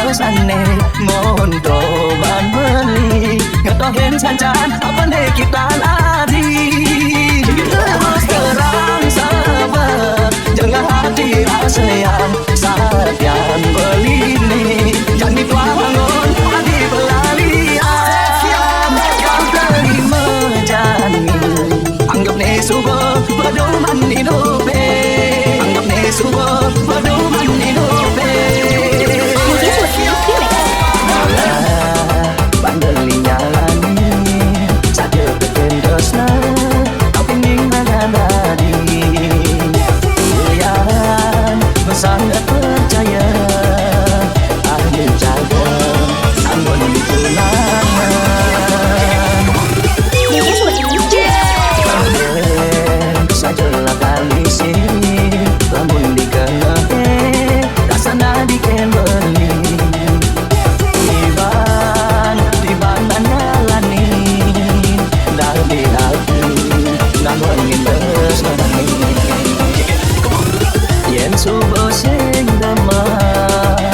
kersane ngondo ban beli ngetohin sancan apa nih kita lari terus terang sabar jangan hati rasa yang satian beli nih jangan dibangun hati pelarian kau terima janin anggap nih subur pedoman hidup anggap nih subur pedoman hidup bandeli nyalani saja ketendosna tapi ning tadi yang sangat percaya ahli jaga anggun tunangan sajalah kali sini lamun dikenehe rasana diken beli yen subuh sing damai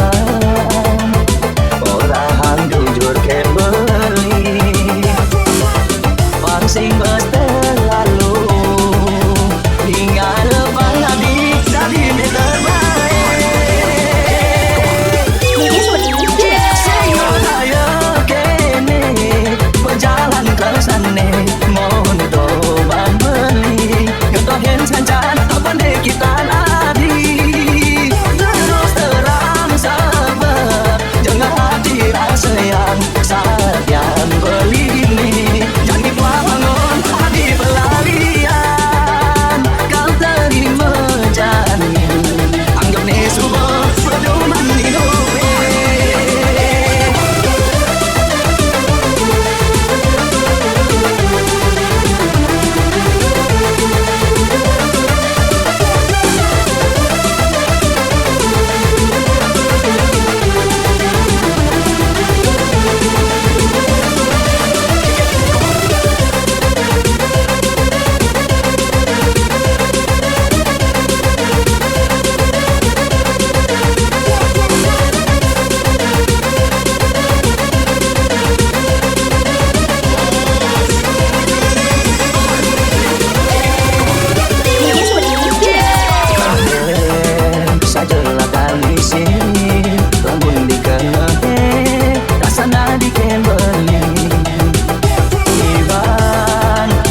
orang jujur ken beli pang sing bes terlalu hingga depan nabi dari terbaik sing raya kene berjalan ke sana ngondo ban beli ngetohin sancan apa deh kita lari terus terang sabar jangan hati rasa yang satian beli ini jangan dibangun hati pelarian kau terima janin anggap nih subur pedoman hidup sajalah kali sini lamun dikenehe rasana diken beli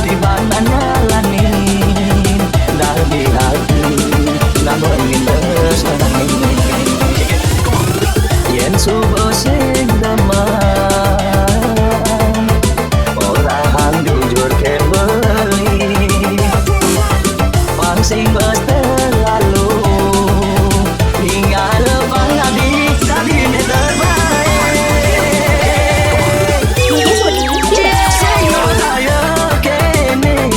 tiban nyalanin dari hati namun bes yen subuh sing damai orang jujur ken beli pang sing bes terlalu hingga depan nabi dari terbaik sing raya kene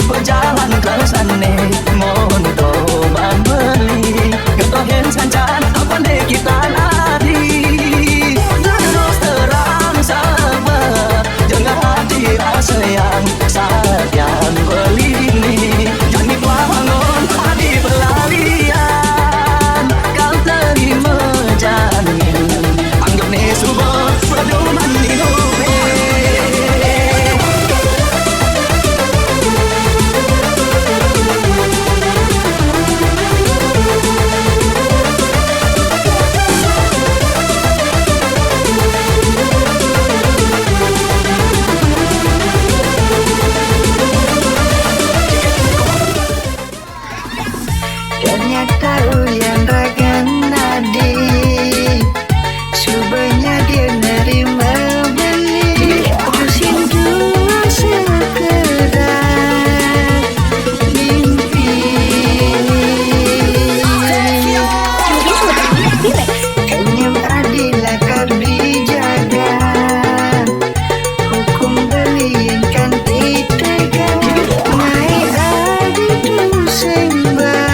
berjalan ke sana ngondo ban beli ngetohin sancan apa deh kita lari terus terang sabar jangan hati rasa yang satian beli ini jangan dibangun hati pelarian kau terima janin anggap nih subur pedoman hidup tahu yang ragan nadi subahnya dia nerima beli usin dua sekedar mimpi kenyam adilah kau dijaga hukum beliinkan ditega naik adi tu sembah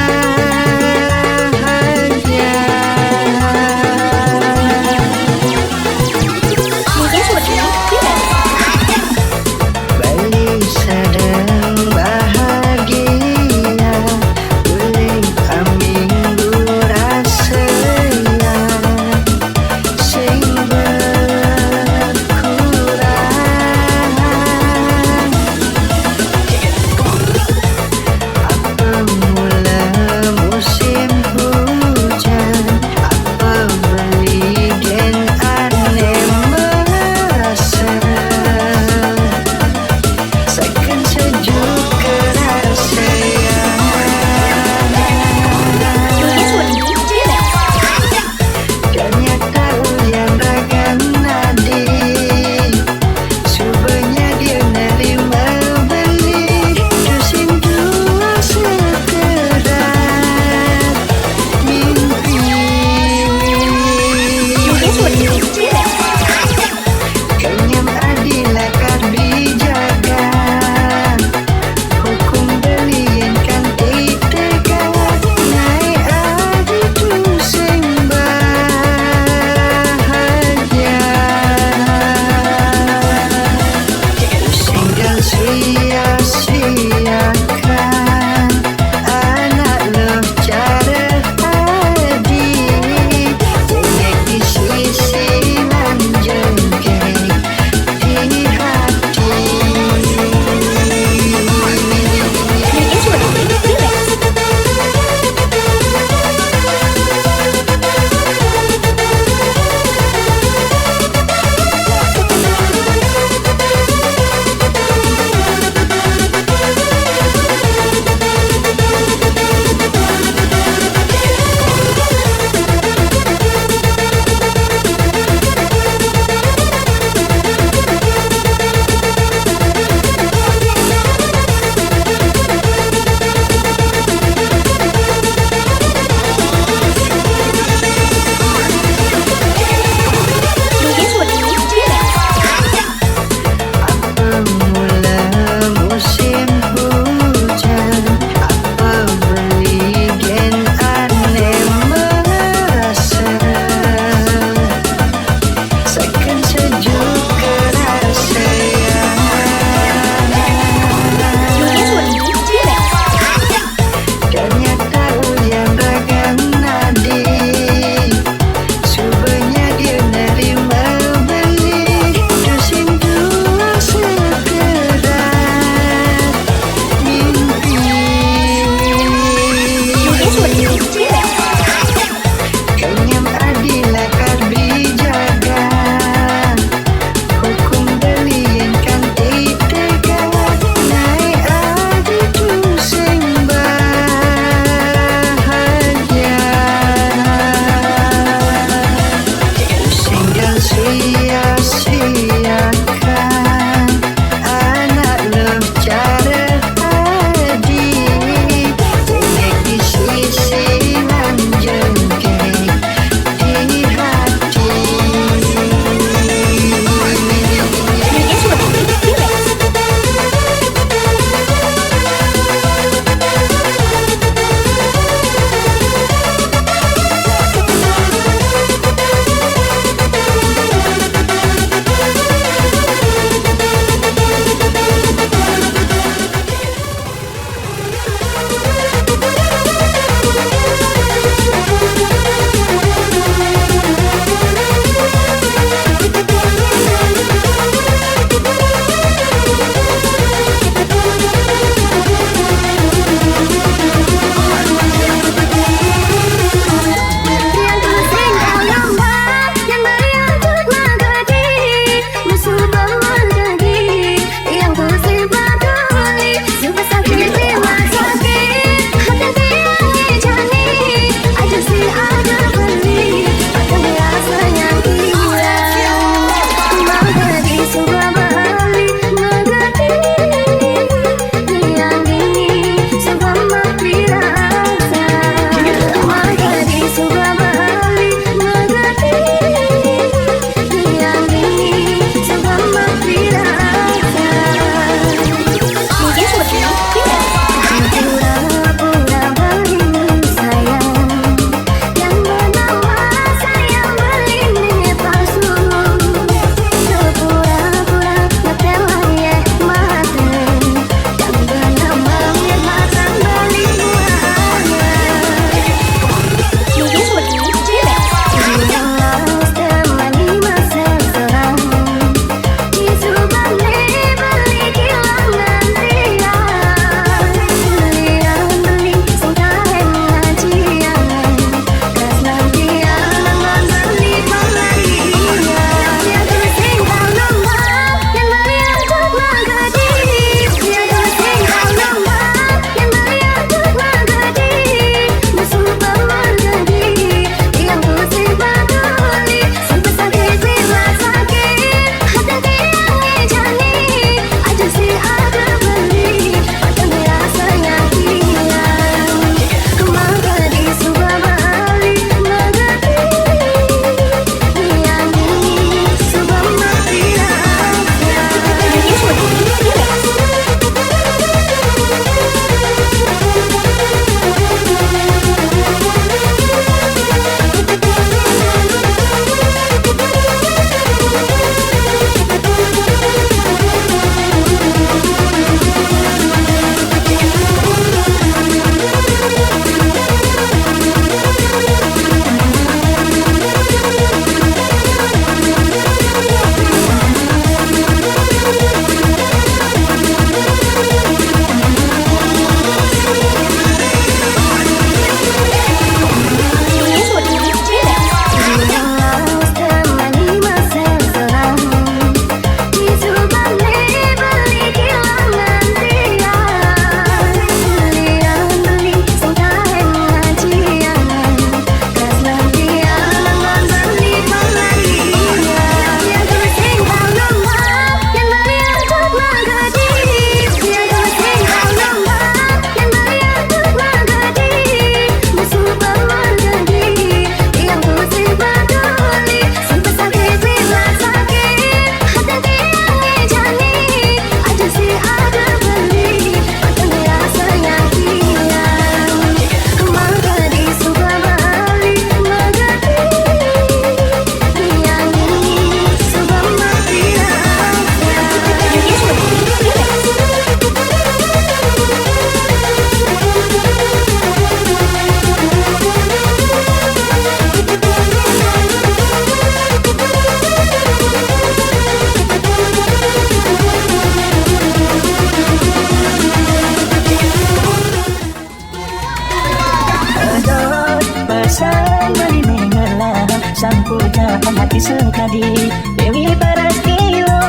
beli mengelah sang pujaan hati sekali Dewi Barastilo.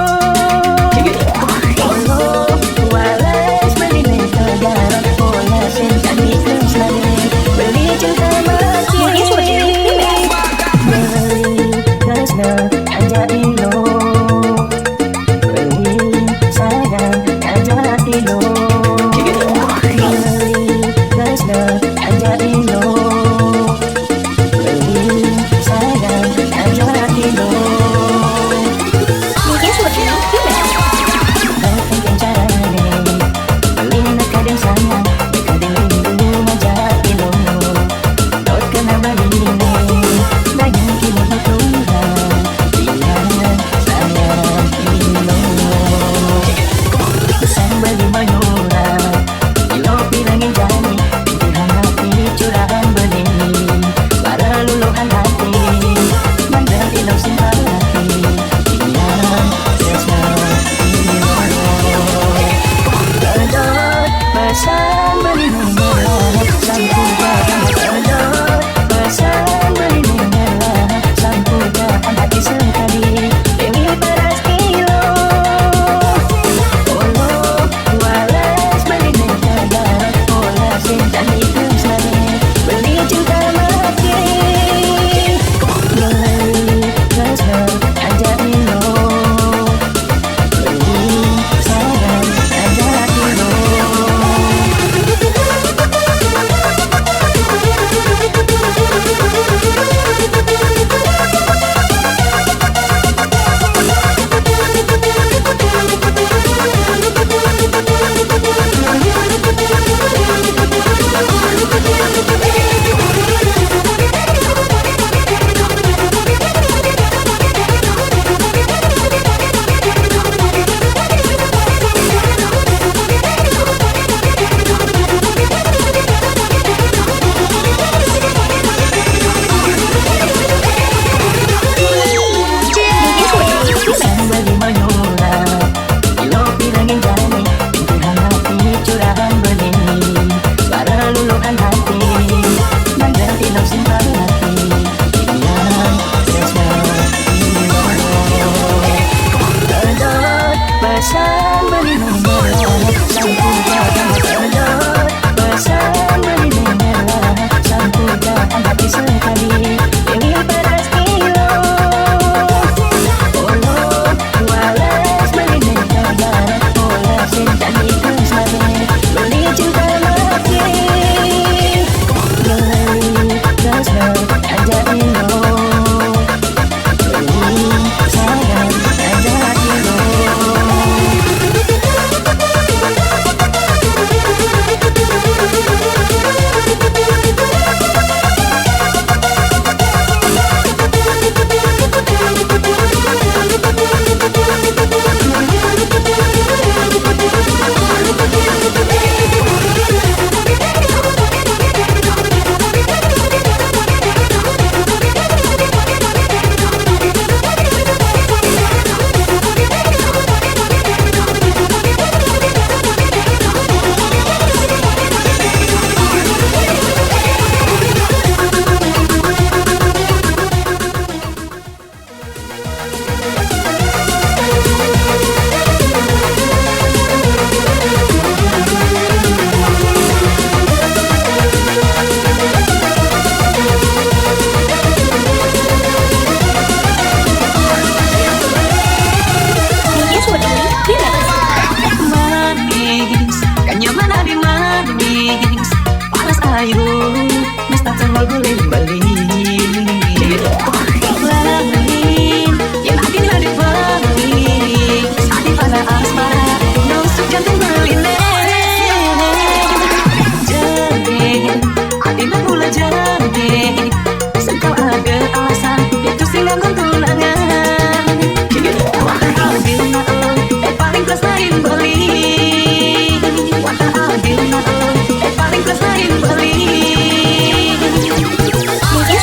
Oh, walas beli mengelah pola sentani keslade beli cinta mati beli kesna ajak ilo beli sayang ajak ilo beli kesna ajak ilo beli sayang ajak ilo. Mungkin seperti itu bagaimana caranya beli nak kadang sayang kadang rindu ajak ilo dot kena beli banyak kilo turun dia sayang ilo sang beli mayura ilo bilangin jani pintuhan hati curahan beli para luluhan hati mandang ilo simpan hati dia sayang ilo kedot pesan beli mengelah sang pujaan kedot pesan beli mengelah sang pujaan hati sekali Dewi Barastilo. Oh, walas beli mengelah pola sentani keslade beli cinta mati beli kesna ajak ilo beli sayang ajak ilo. Sang beli mayura ilo bilangin jani pintuhan hati curahan beli para luluhan hati mandang ilo simpan hati dia sayang ilo kedot pesan beli mengelah sang pujaan kedot pesan beli mengelah sang pujaan hati sekali Dewi Barastilo. Oh, walas beli mengelah pola sentani keslade beli cinta mati beli kesna ajak ilo beli sayang ajak ilo. Manis, kanya mana di manis, panas ayu, mesta cengol guling beli. Lamin, yang hati nila di beli, hati pada asmara, nusuk jantung beline. Jadi, hati nak mula jadi, sengkau ada alasan, itu singgah tunangan. Wata adil na paling plus lain beli. Wata adil na paling plus lain beli. Mungkin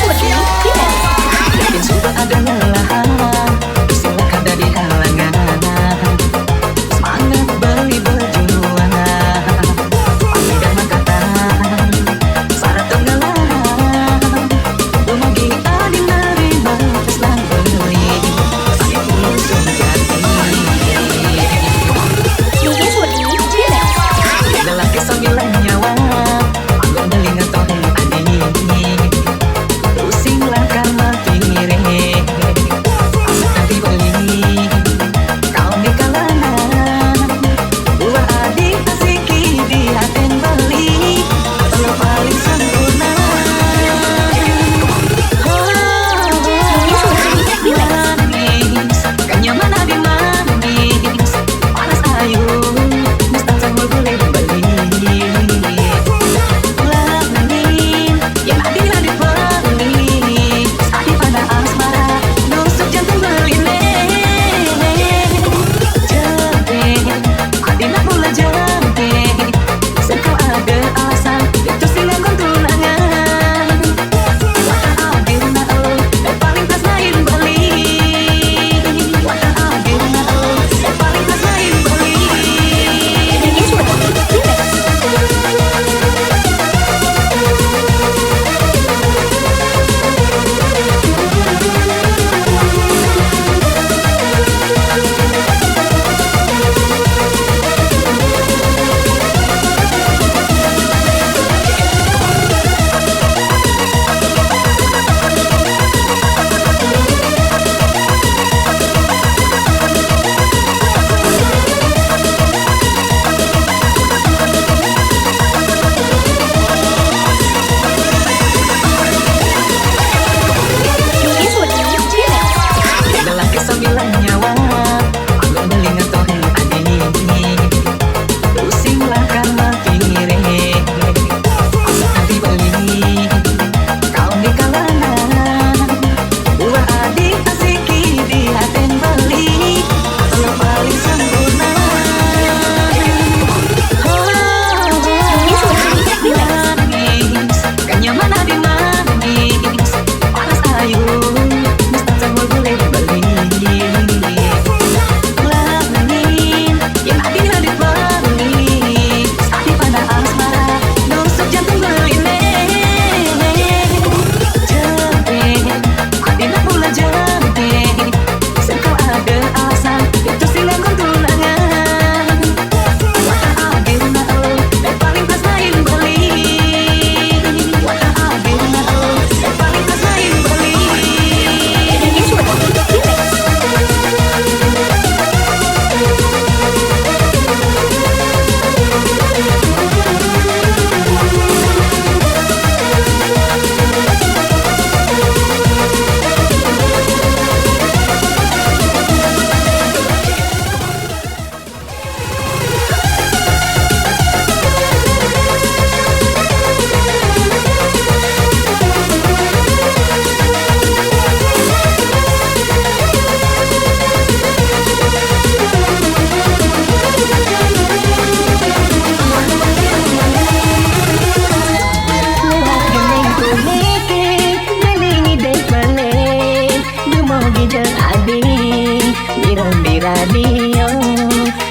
di radio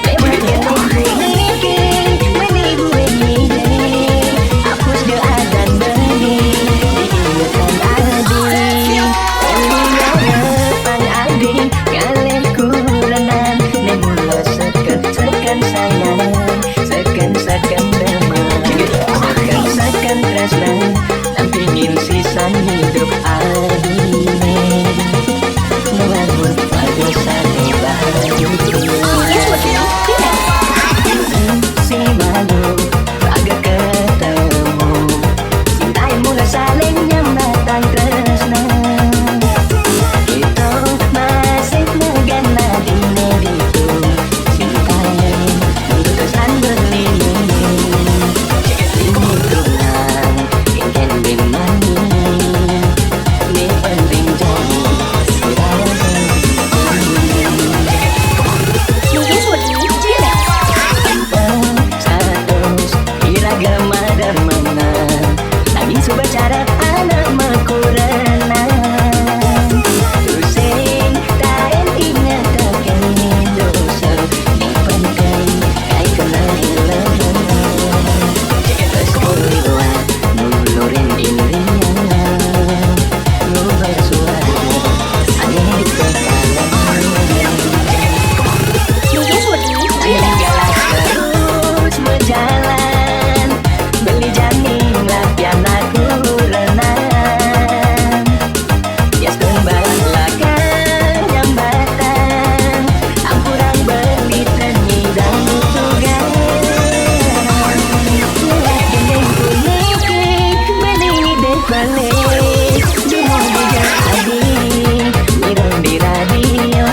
lewat yang niki beli bunyi hapus je adan beli diingatkan adi depan adi kalian kurenan nebula sekan sayang sekan demam sekan tresna dan pingin sisan hidup adi membangun pada satu bahagia si malu agak ketemu si lain mulai saling nyambatan tresna itu masih negana di mediku si lain untuk kesan berlindung ini tunang ingin dimani ini penting jadi iragama darmana lagi subacara anak makurana tusin taen ingat takkan dosa dipankai kai kena hilang bersuara nulurin indriana ngubah suara aneh di kekalan terus berjalan beli janing lapian aku renang ya kembali lakan jambatan ampurang beli tenyi dan tugas lewat gendeng kuniki beli deh balik cuma bukan adi mirong di radio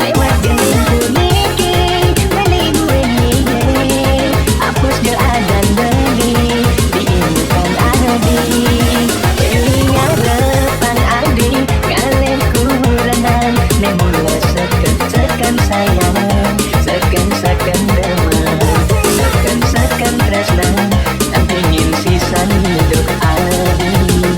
lewat gendeng kuniki beli bunyi hapus je adan beli diingatkan adi belinya depan adi kalian kurenan nebula sekan sayang sekan demam sekan tresna dan pingin sisan hidup adi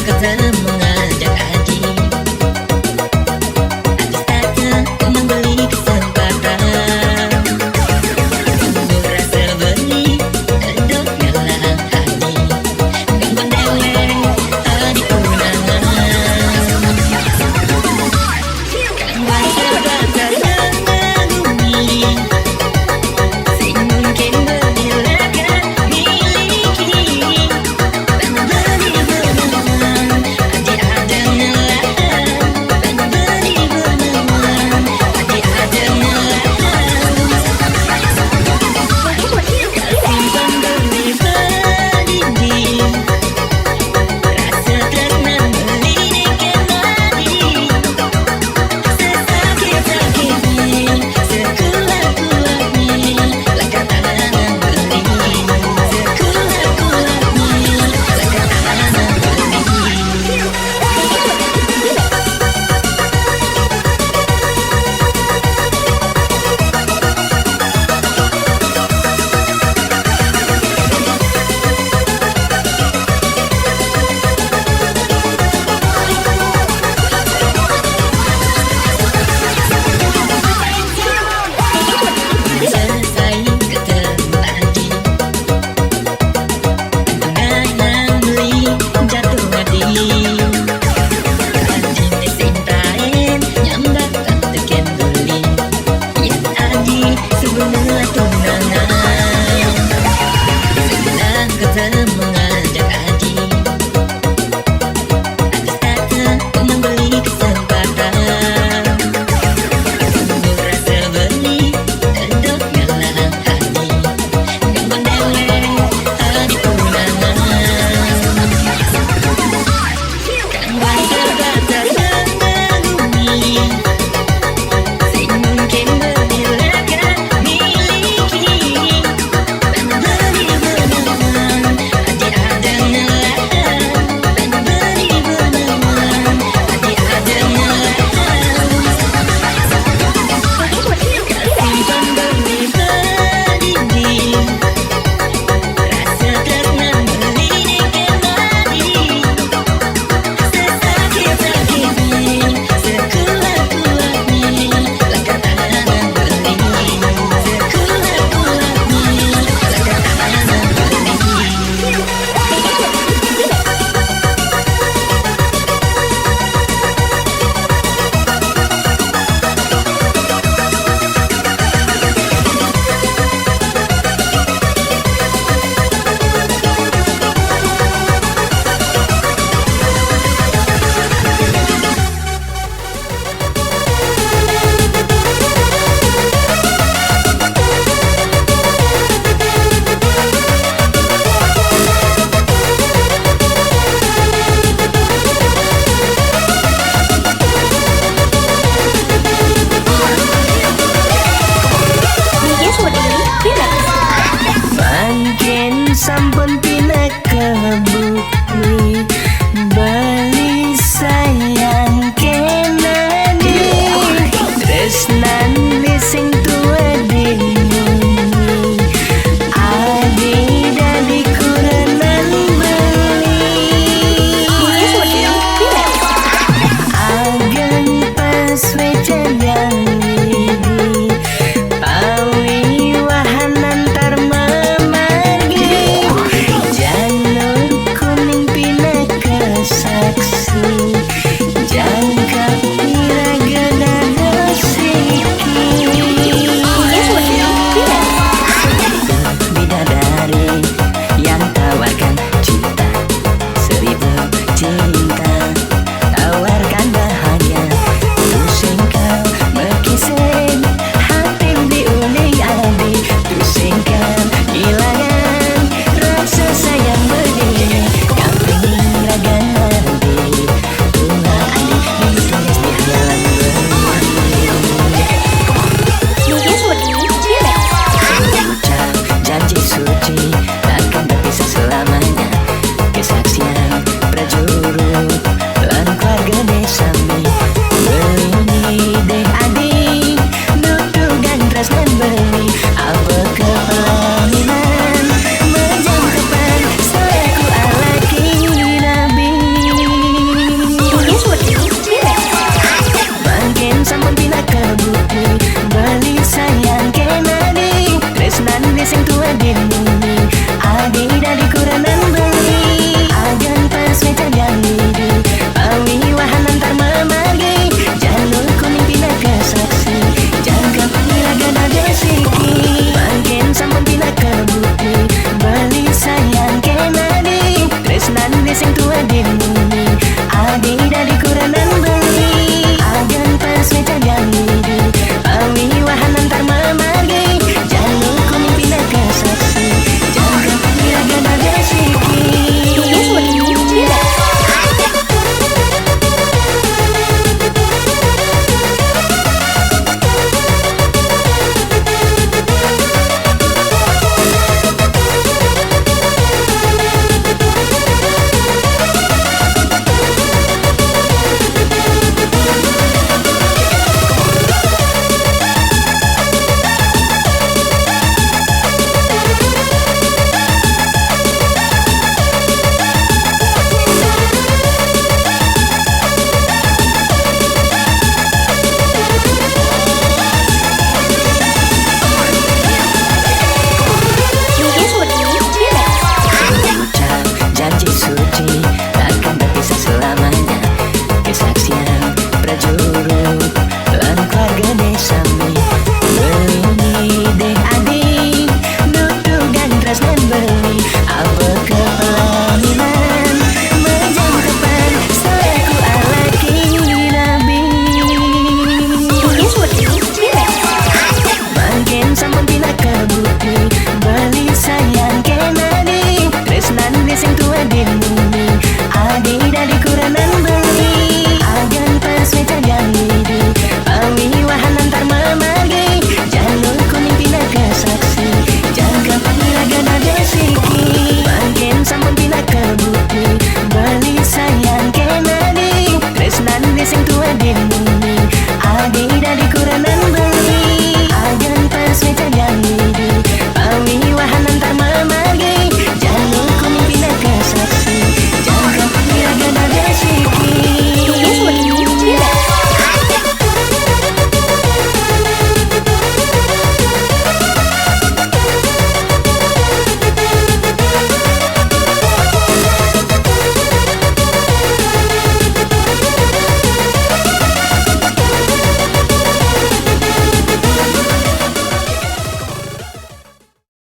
kata